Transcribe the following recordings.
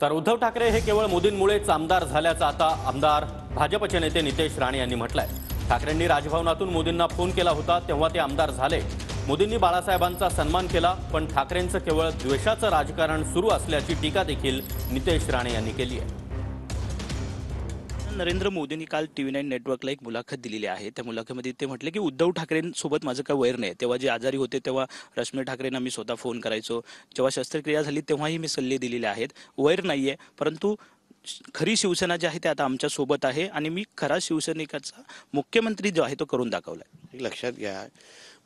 तर उद्धव ठाकरे हे केवळ मोदींमुळेच आमदार झाल्याचं आता आमदार भाजपचे नेते नितेश राणे यांनी म्हटलंय। ठाकरेंनी राजभवनातून मोदींना फोन केला होता तेव्हा ते आमदार झाले। मोदींनी बाळासाहेबांचा सन्मान केला, पण ठाकरेंचं केवळ द्वेषाचं राजकारण सुरू असल्याची टीका देखील नितेश राणे यांनी केली आहे। नरेंद्र मोदींनी काल TV9 नेटवर्कला एक मुलाखत दिलेली आहे। त्या मुलाखतीमध्ये ते म्हटले की उद्धव ठाकरेंसोबत माझं काही वैर नाही। तेव्हा जे आजारी होते तेव्हा रश्मी ठाकरेंना मी स्वतः फोन करायचो, जेव्हा शस्त्रक्रिया झाली तेव्हाही मी सल्ले दिलेले आहेत। वैर नाहीये, परंतु खरी शिवसेना जी आहे ते आता आमच्या सोबत आहे आणि मी खरा शिवसैनिकाचा मुख्यमंत्री जो आहे तो करून दाखवलाय। लक्षात घ्या,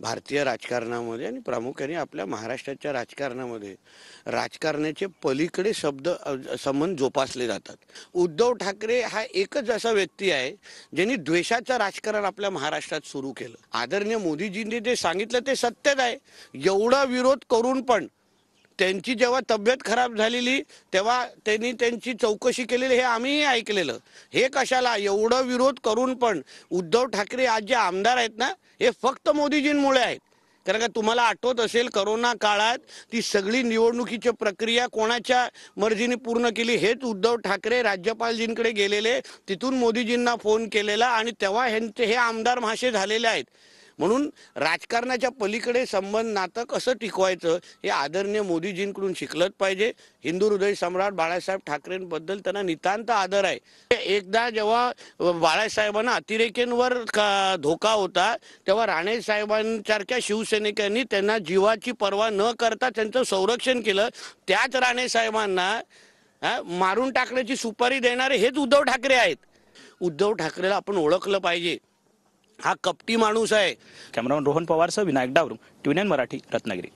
भारतीय राजकारणामध्ये आणि प्रामुख्याने आपल्या महाराष्ट्राच्या राजकारणामध्ये राजकारणाचे पलीकडे संबंध जोपासले जातात। उद्धव ठाकरे हा एकच असा व्यक्ती आहे ज्यांनी द्वेषाचं राजकारण आपल्या महाराष्ट्रात सुरू केलं। आदरणीय मोदीजींनी जे सांगितलं ते सत्यच आहे। एवढा विरोध करून पण त्यांची जेव्हा तब्येत खराब झालेली तेव्हा त्यांनी त्यांची चौकशी केलेली हे आम्हीही ऐकलेलं। हे कशाला एवढा विरोध करून पण उद्धव ठाकरे आज जे आमदार आहेत ना, हे फक्त मोदीजींमुळे आहेत। कारण का तुम्हाला आठवत असेल, कोरोना काळात ती सगळी निवडणुकीची प्रक्रिया कोणाच्या मर्जीने पूर्ण केली, हेच उद्धव ठाकरे राज्यपालजींकडे गेलेले, तिथून मोदीजींना फोन केलेला आणि तेव्हा ह्यांचे हे आमदार महाशय झालेले आहेत। म्हणून राजकारणाच्या पलीकडे संबंध नातं कसं टिकवायचं हे आदरणीय मोदीजींकडून शिकलंच पाहिजे। हिंदू हृदय सम्राट बाळासाहेब ठाकरेंबद्दल त्यांना नितांत आदर आहे। एकदा जेव्हा बाळासाहेबांना अतिरेक्यांवर धोका होता तेव्हा राणे साहेबांसारख्या शिवसैनिकांनी त्यांना जीवाची पर्वा न करता त्यांचं संरक्षण केलं। त्याच राणे साहेबांना मारून टाकण्याची सुपारी देणारे हेच उद्धव ठाकरे आहेत। उद्धव ठाकरेला आपण ओळखलं पाहिजे, हा कपटी माणूस आहे। कॅमेरामन रोहन पवारसह विनायक डावरू, TV9 मराठी, रत्नागिरी।